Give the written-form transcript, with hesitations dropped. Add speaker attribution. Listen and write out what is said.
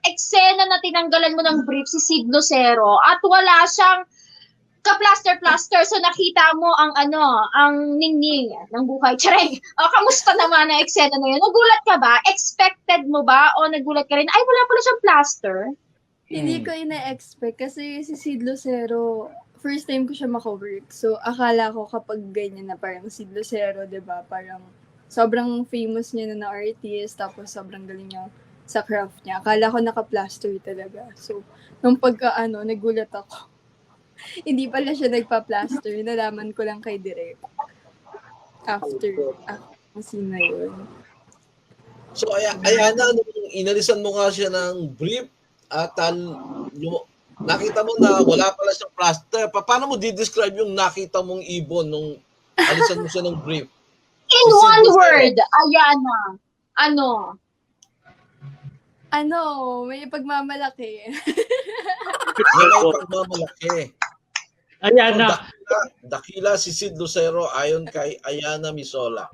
Speaker 1: eksena na tinanggalan mo ng brief si Sid Lucero at wala siyang ka-plaster-plaster. So nakita mo ang ang ningning ng buhay. Tsareng, kamusta naman ang eksena na yun? Nagulat ka ba? Expected mo ba? O nagulat ka rin, ay wala pala siyang plaster?
Speaker 2: Hindi ko ina-expect kasi si Sid Lucero, first time ko siya makawork. So, akala ko kapag ganyan na parang Sid Lucero, diba? Parang sobrang famous niya na artist, tapos sobrang galing niya sa craft niya. Akala ko naka-plaster talaga. So, nung nagulat ako. Hindi pala siya nagpa-plaster. Nalaman ko lang kay Direk. After scene na yun.
Speaker 3: So, Ayana, inalisan mo nga siya ng brief at nakita mo na wala pala siyang plaster. Paano mo di-describe yung nakita mong ibon nung alisan mo siya ng brief?
Speaker 1: In one word, Ayana,
Speaker 2: May pagmamalaki.
Speaker 3: May pagmamalaki.
Speaker 4: Ayana.
Speaker 3: So, dakila si Sid Lucero ayon kay Ayana Misola.